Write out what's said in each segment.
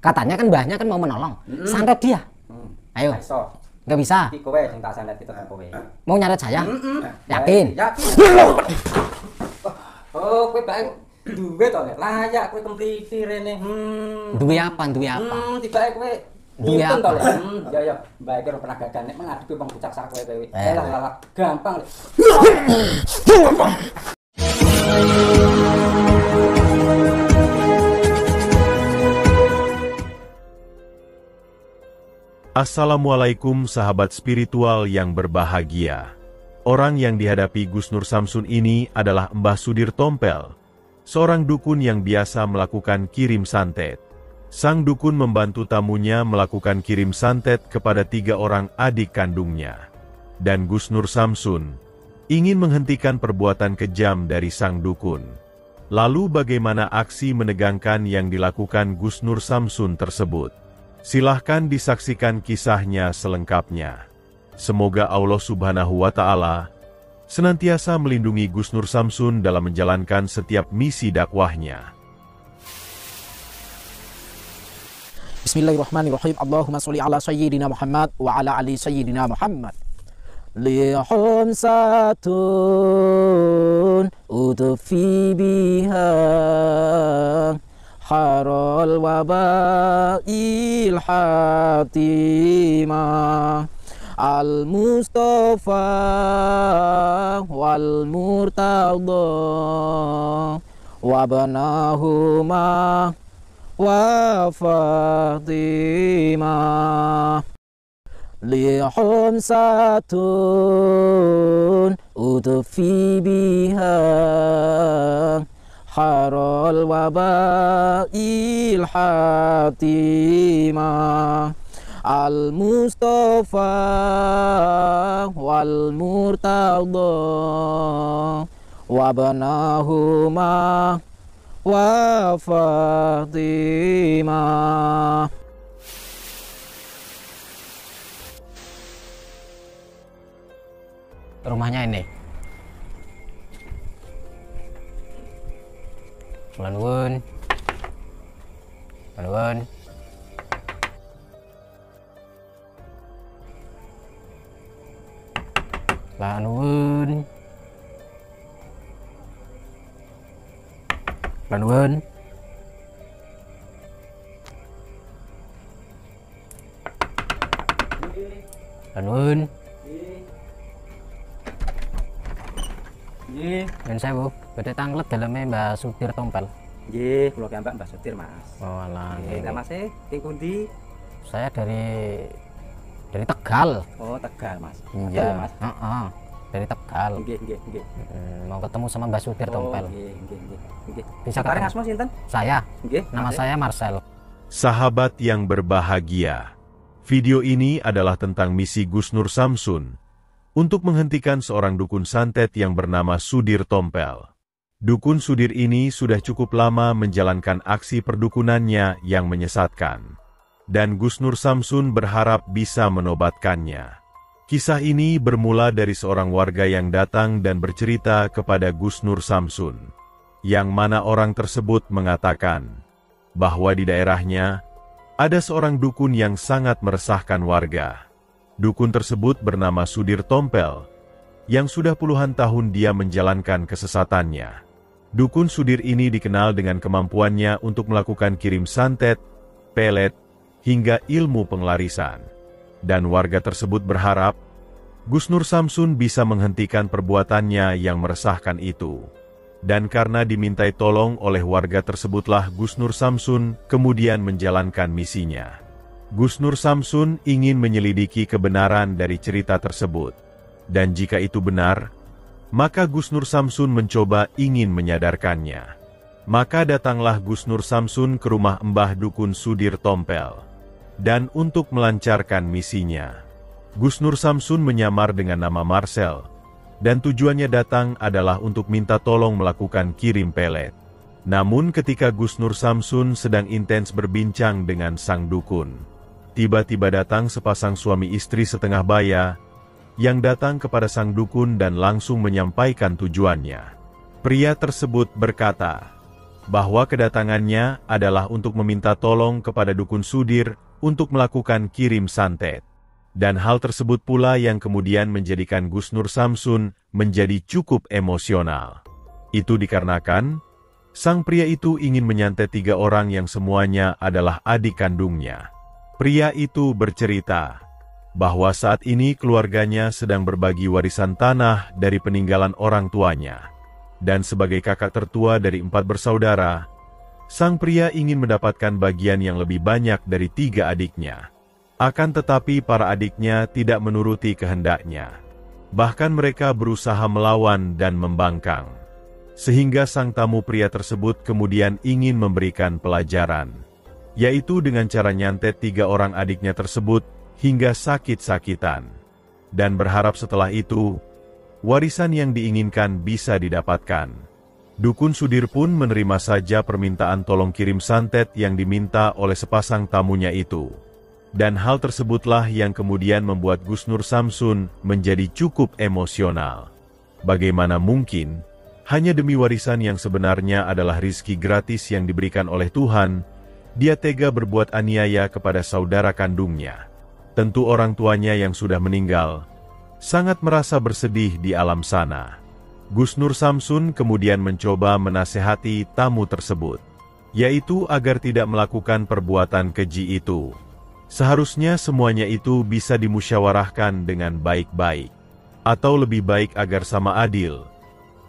Katanya kan mbahnya kan mau menolong. Santet dia. Ayo. Nggak bisa. Iki kowe sing tak santet itu kowe. Mau nyaret saya? Yakin? Yakin. Oh, kowe bae duwe to nek layak kowe templiti rene. Duwe apa? Duwe apa? Tibae kowe Duwe nyimpen to apa? lek. Ya ya, bae kira pernah gagal nek mengadepi wong bocah sak kowe kowe. Lah gampang lek. Assalamualaikum sahabat spiritual yang berbahagia. Orang yang dihadapi Gus Nur Samsun ini adalah Mbah Sudir Tompel, seorang dukun yang biasa melakukan kirim santet. Sang dukun membantu tamunya melakukan kirim santet kepada 3 orang adik kandungnya. Dan Gus Nur Samsun ingin menghentikan perbuatan kejam dari sang dukun. Lalu bagaimana aksi menegangkan yang dilakukan Gus Nur Samsun tersebut? Silahkan disaksikan kisahnya selengkapnya. Semoga Allah Subhanahu wa Ta'ala senantiasa melindungi Gus Nur Samsun dalam menjalankan setiap misi dakwahnya. Bismillahirrahmanirrahim. Allahumma sholli ala sayyidina Muhammad wa ala ali sayyidina Muhammad. Lihum satun utufi biha harol wabail hatimah al-Mustafa wal Murtada wabnahuma wa Fatimah. Lihum satun utufi biha harol wabail hatimah al-Mustafa wal Murtada wabnahuma wa Fatimah. Rumahnya ini. Lanun. Lanun. Lanun. Lanun. Lanun. Nggih. Dan saya bu, beda tanglet dalamnya Mbah Sudir Tompel. Nggih, kula ki Mbak Sudir, Mas. Oh alah. Nggih, nggih. Mas ing pundi? Saya dari Tegal. Oh, Tegal, Mas. Iya, Mas. Heeh. Dari Tegal. Nggih, nggih, nggih. Mau ketemu sama Mbah Sudir Tompel. Nggih, nggih, nggih. Nggih. Bisa Sekarang ketemu. asma sinten? Saya. Nggih. Nama saya Marcel. Sahabat yang berbahagia, video ini adalah tentang misi Gus Nur Samsun untuk menghentikan seorang dukun santet yang bernama Sudir Tompel. Dukun Sudir ini sudah cukup lama menjalankan aksi perdukunannya yang menyesatkan. Dan Gus Nur Samsun berharap bisa menobatkannya. Kisah ini bermula dari seorang warga yang datang dan bercerita kepada Gus Nur Samsun. Yang mana orang tersebut mengatakan bahwa di daerahnya ada seorang dukun yang sangat meresahkan warga. Dukun tersebut bernama Sudir Tompel, yang sudah puluhan tahun dia menjalankan kesesatannya. Dukun Sudir ini dikenal dengan kemampuannya untuk melakukan kirim santet, pelet, hingga ilmu penglarisan. Dan warga tersebut berharap Gus Nur Samsun bisa menghentikan perbuatannya yang meresahkan itu. Dan karena dimintai tolong oleh warga tersebutlah Gus Nur Samsun kemudian menjalankan misinya. Gus Nur Samsun ingin menyelidiki kebenaran dari cerita tersebut. Dan jika itu benar, maka Gus Nur Samsun mencoba ingin menyadarkannya. Maka datanglah Gus Nur Samsun ke rumah Mbah Dukun Sudir Tompel. Dan untuk melancarkan misinya, Gus Nur Samsun menyamar dengan nama Marcel. Dan tujuannya datang adalah untuk minta tolong melakukan kirim pelet. Namun ketika Gus Nur Samsun sedang intens berbincang dengan sang dukun, tiba-tiba datang sepasang suami istri setengah baya, yang datang kepada sang dukun dan langsung menyampaikan tujuannya. Pria tersebut berkata, bahwa kedatangannya adalah untuk meminta tolong kepada Dukun Sudir untuk melakukan kirim santet. Dan hal tersebut pula yang kemudian menjadikan Gus Nur Samsun menjadi cukup emosional. Itu dikarenakan sang pria itu ingin menyantet 3 orang yang semuanya adalah adik kandungnya. Pria itu bercerita bahwa saat ini keluarganya sedang berbagi warisan tanah dari peninggalan orang tuanya. Dan sebagai kakak tertua dari 4 bersaudara, sang pria ingin mendapatkan bagian yang lebih banyak dari 3 adiknya. Akan tetapi para adiknya tidak menuruti kehendaknya. Bahkan mereka berusaha melawan dan membangkang. Sehingga sang tamu pria tersebut kemudian ingin memberikan pelajaran, yaitu dengan cara nyantet 3 orang adiknya tersebut hingga sakit-sakitan, dan berharap setelah itu, warisan yang diinginkan bisa didapatkan. Dukun Sudir pun menerima saja permintaan tolong kirim santet yang diminta oleh sepasang tamunya itu. Dan hal tersebutlah yang kemudian membuat Gus Nur Samsun menjadi cukup emosional. Bagaimana mungkin, hanya demi warisan yang sebenarnya adalah rizki gratis yang diberikan oleh Tuhan, dia tega berbuat aniaya kepada saudara kandungnya. Tentu orang tuanya yang sudah meninggal sangat merasa bersedih di alam sana. Gus Nur Samsun kemudian mencoba menasehati tamu tersebut, yaitu agar tidak melakukan perbuatan keji itu. Seharusnya semuanya itu bisa dimusyawarahkan dengan baik-baik, atau lebih baik agar sama adil.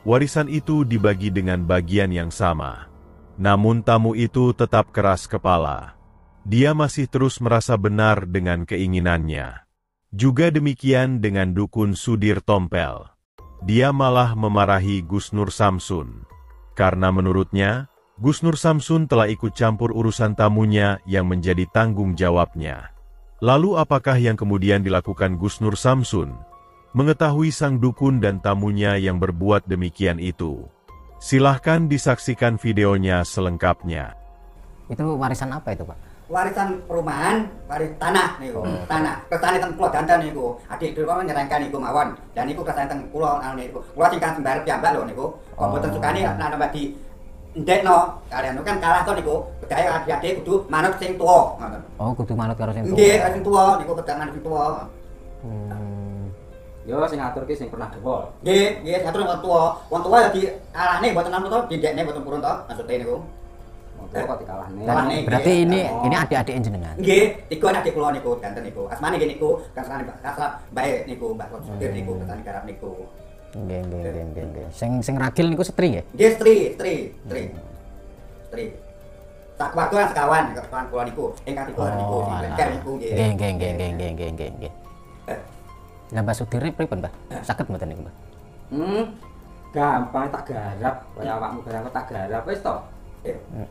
Warisan itu dibagi dengan bagian yang sama. Namun tamu itu tetap keras kepala. Dia masih terus merasa benar dengan keinginannya. Juga demikian dengan Dukun Sudir Tompel. Dia malah memarahi Gus Nur Samsun. Karena menurutnya, Gus Nur Samsun telah ikut campur urusan tamunya yang menjadi tanggung jawabnya. Lalu apakah yang kemudian dilakukan Gus Nur Samsun? Mengetahui sang dukun dan tamunya yang berbuat demikian itu. Silahkan disaksikan videonya selengkapnya. Itu warisan apa itu, Pak? Warisan perumahan, waris tanah niku, tanah. Kersane teng kula dandan niku. Adik dhewe kok nyerengkan niku mawon. Dan niku kersane teng kula niku. Kula sing kan sembarep piyambak lho niku. Kok mboten sukani nek nambah di ndekno. Kalian kan kalah to niku. Bedae adik-adik kudu manut sing tuwa, ngoten. Oh, kudu manut karo sing tuwa. Nggih, sing tuwa niku kedah manut sing tuwa. Yo sing ngatur ki sing pernah dewol. Nggih, nggih ngatur wong tuwa. Wong tuwa ya diarahne mboten nang to, didekne mboten purun to, maksude niku. Wong kok dikalahne. Berarti ini adik-adik jenengan. Nggih, iku adik kula niku danten niku. Asmane nggih niku, kasane bae niku Mbak Sudir niku, kasane garap niku. Nggih. Sing ragil niku setri nggih? Nggih, Stri. Tak keluarga sekawan kawan kula niku, ingkang tiga niku, leker niku nggih. Nggih. Lah Mbak Sudir pripun, Mbah? Saged mboten niku, Mbah? Gampang tak garap, kaya awakmu garap tak garap wis to.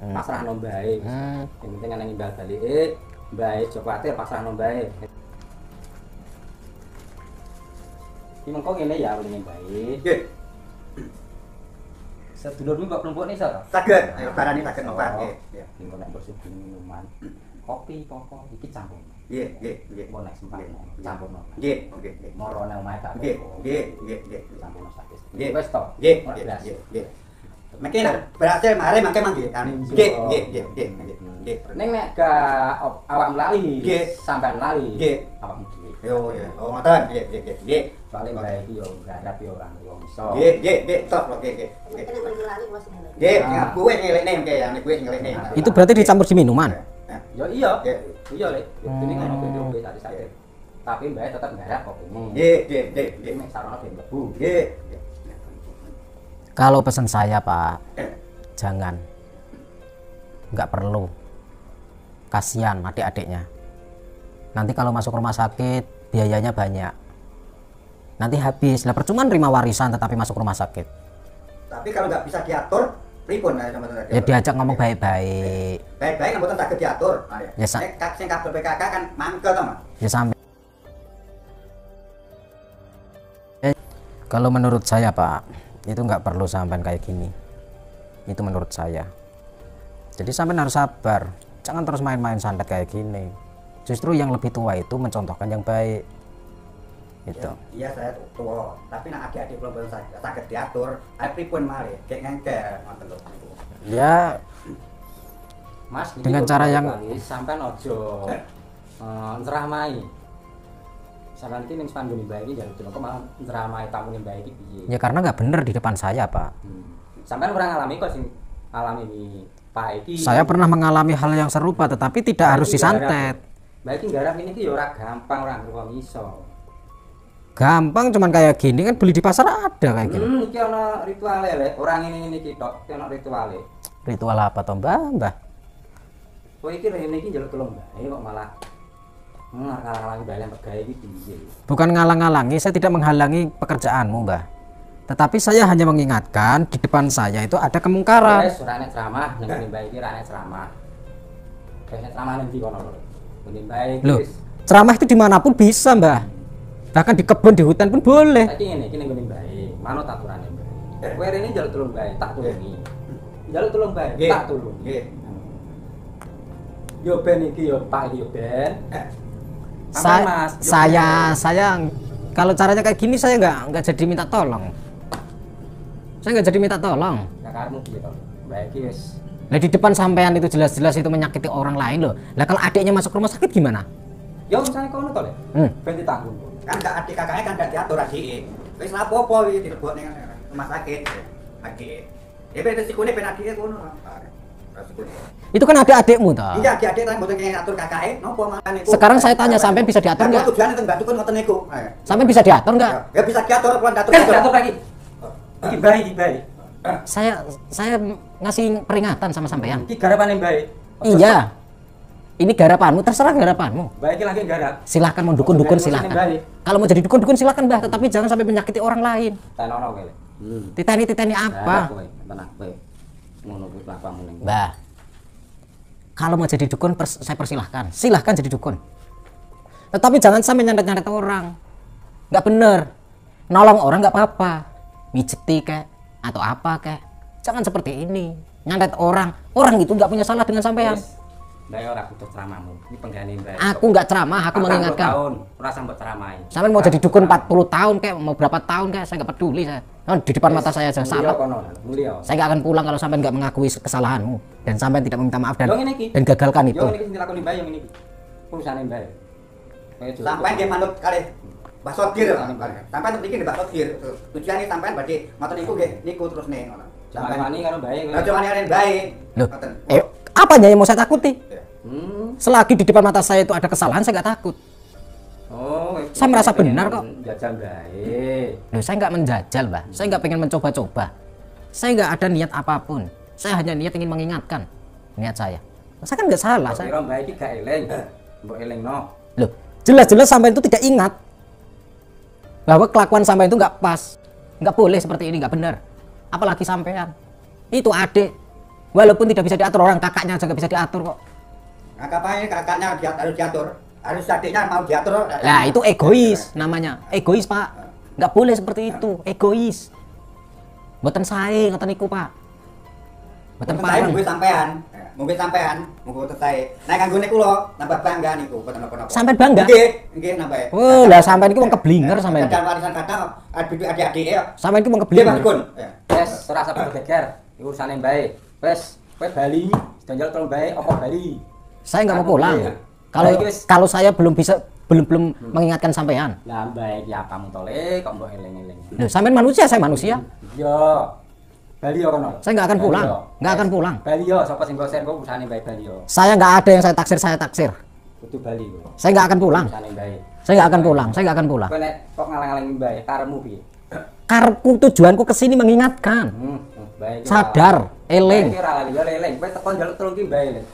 Pasrahno mbae. Sing penting ana imbal balike, mbae aja kuwatir pasrahno mbae. Iki mengko ngene ya ngene mbae. Nggih. Sedulurmu kok kelompok iso to? Saged, ayo barani saged nopat nggih. Engko nek mbok sing minuman. Kopi pokok iki campur. Nggih. Mbok nek sempat campurno. Nggih. Moro nang omahe tak. Nggih. Campurno sakit. Nggih. Wis to. Nggih. Mungkin berhasil mare mangke mangke. Nggih. Ning nek gak awak lali, Nggih. sampean lali. Nggih. Awakmu dhewe. Yo, oh ngoten. Nggih. Soale mbae iki yo garap yo ora wong iso. Nggih, tok nggih. Nggih, kuwe ngelekne mengke ya, kuwe ngelekne. Itu berarti dicampur di minuman. Yo iya. Iya le. Dene ngono kuwi yo tadi sakit. Tapi mbae tetep garap kok ini. Nggih. Mek sarana ben mlebu. Nggih. Kalau pesan saya, Pak, jangan. Nggak perlu. Kasihan adik-adiknya. Nanti kalau masuk rumah sakit, biayanya banyak. Nanti habis. Lah percuma nerima warisan tetapi masuk rumah sakit. Tapi kalau nggak bisa diatur, pripun Ya diajak ngomong baik-baik. Baik-baik mboten saged diatur. Ya, Nek sing kabel PKK kan mangkel to, Mas. Ya sampai. Kalau menurut saya, Pak, itu nggak perlu sampean kayak gini. Itu menurut saya. Jadi sampean harus sabar. Jangan terus main-main santet kayak gini. Justru yang lebih tua itu mencontohkan yang baik. Itu. Iya, saya tua, tapi nek adik-adik kula saged diatur, pripun malih, gek ngengkel ngoten lho. Ya Mas, niki dengan kok cara balik yang- lagi, sampean ojo nceramai. Sampean iki ning spanduk Mbak iki jaluk kok malah nceramai tamu Mbak iki piye? ya karena nggak bener di depan saya Pak. Sampean pernah ngalami kok sing alami di Pak iki. Saya pernah mengalami hal yang serupa tetapi tidak harus disantet. Mbak iki garap ini ki ya ora gampang ora wong iso. Gampang cuman kayak gini kan beli di pasar ada kayak gini. Iki ana rituale le, ora ngene iki tok, iki ana rituale. Ritual apa toh Mbah? Kowe iki rene iki njaluk tolong Mbak, kok malah ngalang-alangi Mbak yang pegawe iki piye? Bukan ngalang-ngalangi, saya tidak menghalangi pekerjaanmu Mbah. Tetapi saya hanya mengingatkan di depan saya itu ada kemungkaran. Wes ora nek ceramah ning ngene Mbak iki ora nek ceramah. Wes nek ceramah ning ndi kono lho. Ngene Mbak iki Loh, wis. ceramah itu dimanapun bisa Mbah. Bahkan di kebun, di hutan pun boleh. Saiki ngene iki ning ngene Mbak. Manut aturane Mbak. Kowe rene njaluk tolong Mbak, tak tulungi. Njaluk tolong Mbak, Nggih. tak tulung. Nggih. Yo ben iki yo Pak yo ben. Sampai, Mas, yo Saya kalau caranya kayak gini saya nggak jadi minta tolong. Saya nggak jadi minta tolong. Ya karemu piye to? Mbak iki wis Lah di depan sampean itu jelas-jelas itu menyakiti orang lain loh. Lah kalau adiknya masuk rumah sakit gimana? yo misalnya kono to le. Ben ditanggung. Kan gak adik kakaknya kan gak diatur adik. Wis ora apa-apa iki dilebok ning rumah sakit. Adik. Ya ben resikone ben adike kono. Resikone. Itu kan ada adikmu toh. Iya, adik-adik kan mboten kene ngatur kakake, nopo makan niku. Sekarang saya tanya, sampean bisa diatur nggak? Tujuane teng Mbak Dukun ngoten niku. Sampean bisa diatur nggak? Ya bisa diatur kula ngatur. Jatuh lagi. Iki Mbak iki Mbak. Saya ngasih peringatan sama sampean. Iki garapane Mbak. Iya. Ini garapanmu, terserah garapanmu. Mbak iki lagi garap. Silahkan mau dukun-dukun silahkan. Kalau mau jadi dukun-dukun silahkan Mbah, tetapi jangan sampai menyakiti orang lain. Tanono kowe. Titeni apa? Tenang kowe. Ngono kuwi kelakuanmu ning. Mbah, kalau mau jadi dukun saya persilahkan, silahkan jadi dukun. Tetapi jangan sampai nyantet-nyantet orang, nggak bener. Nolong orang nggak apa-apa, mijeti kek atau apa kek. Jangan seperti ini, nyantet orang itu nggak punya salah dengan sampean. Mbak ora butuh ceramahmu. Ini penggane Mbak. Aku nggak ceramah, aku mengingatkan. Tahun, ora sambut ceramai. Sampean mau jadi dukun 40 tahun kek, mau berapa tahun kek, saya nggak peduli saya. Di depan mata saya aja salah. Mulia. Saya nggak akan pulang kalau sampean nggak mengakui kesalahanmu dan sampean tidak meminta maaf Yo ngene iki. dan gagalkan itu. Yo ngene iki sing dilakoni Mbak yo ngene iki. Urusane Mbak. Sampai nggih manut kalih Mbak Sodir. Sampai mriki Mbak Sodir. Tujuane sampean badhe ngoten niku nggih niku terus nih ngono. Sampai wani karo Mbak. Aja wani baik. Loh, apanya yang mau saya takuti? Selagi di depan mata saya itu ada kesalahan, saya nggak takut. Oh, Saya merasa benar kok. Jajal baik. Loh, saya nggak menjajal, Mbah. Saya nggak pengen mencoba-coba. Saya nggak ada niat apapun. Saya hanya niat ingin mengingatkan niat saya. Saya kan nggak salah. Saya... Kira Mbak iki gak eleng. Mbok elengno. Loh, jelas-jelas sampai itu tidak ingat bahwa kelakuan sampai itu nggak pas, nggak boleh seperti ini, nggak benar. Apalagi sampean. Itu adik. Walaupun tidak bisa diatur orang, kakaknya juga bisa diatur kok. Kakaknya harus diatur. Harus adiknya mau diatur. Nah itu egois namanya, egois Pak. Nggak boleh seperti itu, egois. Mboten sae ngoten niku Pak. Mboten Saya pareng. mungkin sampean, mungkin tersae. Nah kanggo niku lho, nambah bangga niku, boten napa-napa. Sampean bangga? Nggih nambah. Oh, lah sampean iki wong keblinger sampean. Dan warisan kata adik-adik ya. Sampean iki wong Nggih Pak keblinger. Dukun. Wes, ora usah bergeger. Iku urusane Mbak. Wes, kowe bali, janjal tolong Mbak apa bali. Saya nggak mau Aku pulang. iya. Kalau saya belum mengingatkan sampean. Lah Mbak iki apamu to le kok mbok eleng-eleng. Loh, sampean manusia, saya manusia. Yo. Bali yo kono. Saya nggak akan pulang. Nggak akan pulang. Bali yo, sapa sing gosen kok urusane Mbak Bali yo. Saya nggak ada yang saya taksir. Kudu Bali kok. Saya nggak akan pulang. Urusane Mbak. Saya nggak akan pulang. Saya nggak akan pulang. Kowe nek kok ngalang-alangi Mbak, karepmu piye? Karepku tujuanku kesini mengingatkan. Baik. Sadar, eling. Baik ora lali yo eling. Kowe teko njaluk tolong ki Mbak eling.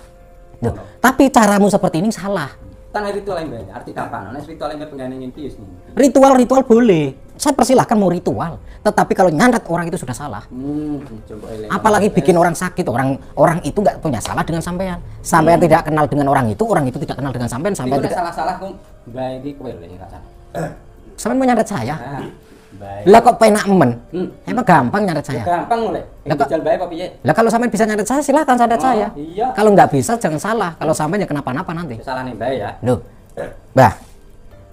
Loh, tapi caramu seperti ini salah. Tanah ritual Mbak, arti kapan? Nek ritual Mbak penggane ngimpi wis nih. Ritual boleh. Saya persilahkan mau ritual. Tetapi kalau nyantet orang itu sudah salah. Coba eling. Apalagi bikin orang sakit. Orang itu nggak punya salah dengan sampean. Sampean tidak kenal dengan orang itu tidak kenal dengan sampean. Sampean Iku nek tidak. salah-salah kok Mbak iki kowe lho rasane. Sampean mau nyantet saya. Nah, baik. Lah kok penak men? Emang gampang nyantet saya. Gampang mulai. Lah kok- Jajal bae apa piye? Lah kalau sampean bisa nyantet saya silakan nyantet saya. Iya. Kalau nggak bisa jangan salah. Kalau sampean ya kenapa-napa nanti. Salahne Mbak ya. Loh, Mbah,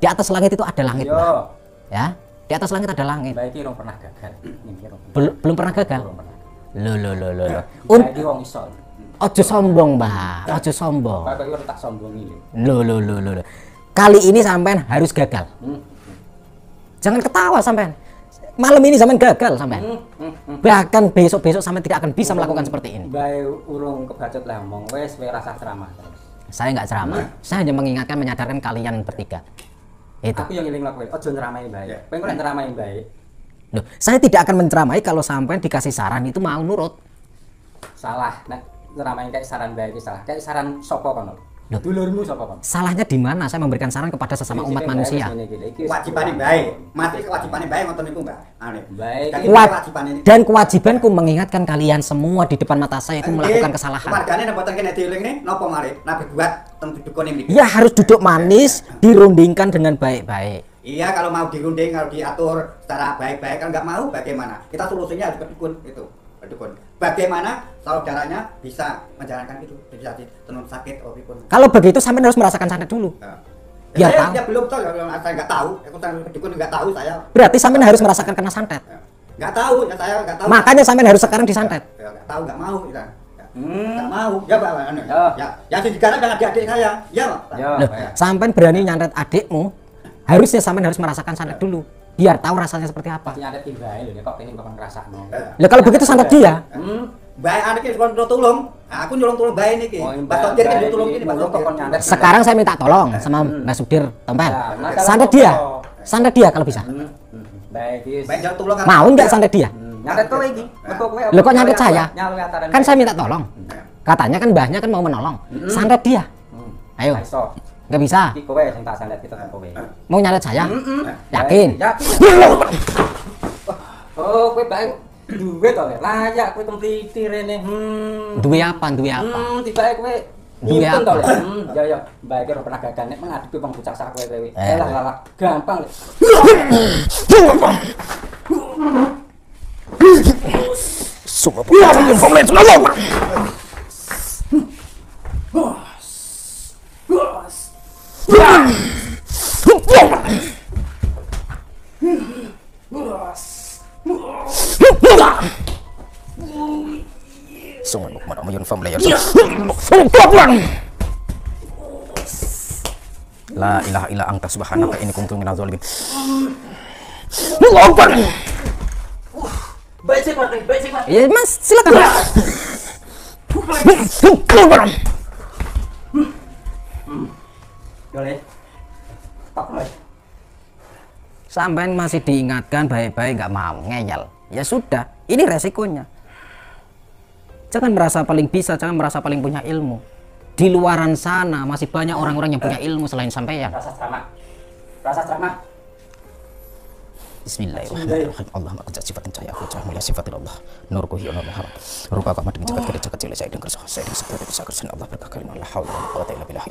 di atas langit itu ada langit, Yo, Mbah. Ya, di atas langit ada langit. Mbak iki rong pernah gagal. Ning kira. Belum pernah gagal. Belum pernah. Loh. Iki wong iso. Ojo sombong, Mbah. Ojo sombong. Kok ora tak sombongi lho. Loh. Kali ini sampean harus gagal. Jangan ketawa sampean. Malam ini sampean gagal sampean. Bahkan besok-besok sampean tidak akan bisa melakukan seperti ini. Bae urung kebacut lah ngomong wis rasa ceramah terus. Saya nggak ceramah. Saya hanya mengingatkan, menyadarkan kalian bertiga. Itu. Aku yang ngeling kowe, aja nyeramahi bae. Kowe kok nyeramahi bae. Loh, saya tidak akan menceramai kalau sampean dikasih saran itu mau nurut. Salah. Nek nyeramahi kayak saran bae iki salah. Kayak saran sapa kono? Loh. Dulurmu sapa kono? Salahnya di mana saya memberikan saran kepada sesama umat manusia? Kewajibane bae. Mati kewajibane bae ngoten niku, Mbak. Baik. Dan kewajibanku mengingatkan kalian semua di depan mata saya itu melakukan kesalahan. Keluargane nek boten kene dielingne napa mari? Nah berbuat teng dukune mriki. Ya harus duduk manis, dirundingkan dengan baik-baik. Iya, kalau mau dirunding, kalau diatur secara baik-baik kan nggak mau, bagaimana? Kita solusinya harus ke dukun itu, ke dukun. Bagaimana saudaranya bisa menjalankan itu, bisa ditenun sakit apapun. Kalau begitu sampean harus merasakan santet dulu. Biar Saya tahu. ya belum tahu, saya nggak tahu. Aku ke dukun nggak tahu saya. Berarti sampean harus merasakan kena santet. Nggak tahu, ya saya nggak tahu. Makanya sampean harus sekarang disantet. Ya, nggak tahu, nggak mau kita. Nggak mau, ya Pak. Ya sekarang kan adik-adik saya, ya Pak. Loh, sampean berani nyantet adikmu, harusnya sampean harus merasakan santet dulu. Biar tahu rasanya seperti apa. Nyantet bae lho kok pengen ngrasakno. Lah kalau begitu santet dia. Baik anaknya kalau tolong, aku nyolong tolong baik nih, Pak Sodir kan tolong ini, Pak Sodir. Sekarang saya minta tolong sama Mbak Sudir Tompel. Santet dia kalau bisa. Baik, Baik jangan tolong. Mau nggak santet dia? nyantet kowe iki. Mergo kowe. Loh kok nyantet saya? Nyalurataran. Kan saya minta tolong. Katanya kan mbahnya kan mau menolong. Santet dia. Ayo. Iso. Nggak bisa. Iki kowe sing tak santet kita kowe. Mau nyantet saya? Yakin? Yakin. Oh, kowe bae duwe to le. Layak kowe templiti rene. Duwe apa? Duwe apa? Tibae kowe Duwe nyimpen to apa? le. Ya bae kira pernah gagal nek mengadepi wong bocah sak kowe. Lah gampang le. Semua pengalaman informasi lalu. Semua pengalaman informasi La ilaha illa anta subhanaka inni kuntu minadz zalimin. Baik, Mas. Ya Mas, silakan. Boleh. Tak boleh. Sampai masih diingatkan baik-baik nggak mau ngeyel. Ya sudah, ini resikonya. Jangan merasa paling bisa, jangan merasa paling punya ilmu. Di luaran sana masih banyak orang-orang yang punya ilmu selain sampeyan. Rasa ceramah. Rasa ceramah. Bismillahirrahmanirrahim. Allahumma kunta sifatin cahaya hujah mulia sifatil Allah. Nurku hiya nur muharram. Rupa kama dengan jagat kiri jagat cilik saya dengan kersa. Saya dengan seperti bisa kersan Allah berkah kalimah la haula wala quwwata illa billah.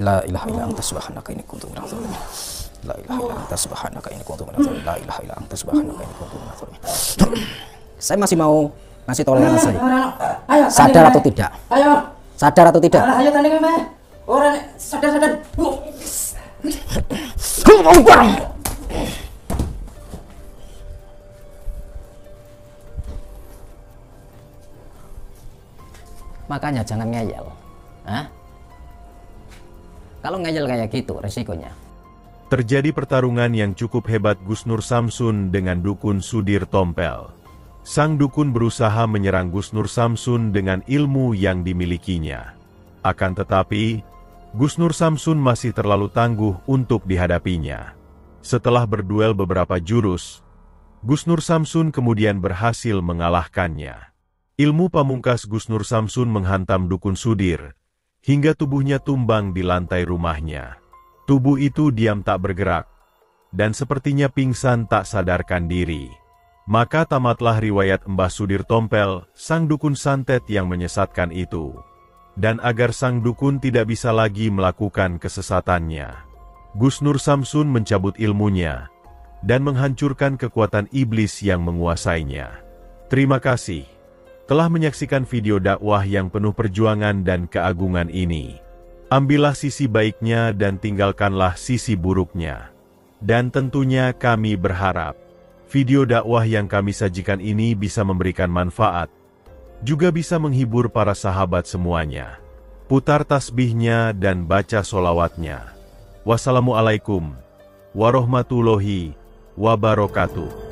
La ilaha illa anta subhanaka inni kuntu minadz zalimin. La ilaha illa anta subhanaka inni kuntu minadz zalimin. La ilaha illa anta subhanaka inni kuntu minadz zalimin. Saya masih mau ngasih toleransi saya. Sadar atau tidak? Ayo. Sadar atau tidak? Ayo tanding Mbak. Ora sadar. Makanya jangan ngeyel. Hah? Kalau ngeyel kayak gitu resikonya. Terjadi pertarungan yang cukup hebat Gus Nur Samsun dengan dukun Sudir Tompel. Sang dukun berusaha menyerang Gus Nur Samsun dengan ilmu yang dimilikinya. Akan tetapi, Gus Nur Samsun masih terlalu tangguh untuk dihadapinya. Setelah berduel beberapa jurus, Gus Nur Samsun kemudian berhasil mengalahkannya. Ilmu pamungkas Gus Nur Samsun menghantam dukun Sudir, hingga tubuhnya tumbang di lantai rumahnya. Tubuh itu diam tak bergerak, dan sepertinya pingsan tak sadarkan diri. Maka tamatlah riwayat Mbah Sudir Tompel, sang dukun santet yang menyesatkan itu. Dan agar sang dukun tidak bisa lagi melakukan kesesatannya, Gus Nur Samsun mencabut ilmunya, dan menghancurkan kekuatan iblis yang menguasainya. Terima kasih telah menyaksikan video dakwah yang penuh perjuangan dan keagungan ini. Ambillah sisi baiknya dan tinggalkanlah sisi buruknya. Dan tentunya kami berharap Video dakwah yang kami sajikan ini bisa memberikan manfaat, juga bisa menghibur para sahabat semuanya. Putar tasbihnya dan baca solawatnya. Wassalamualaikum warahmatullahi wabarakatuh.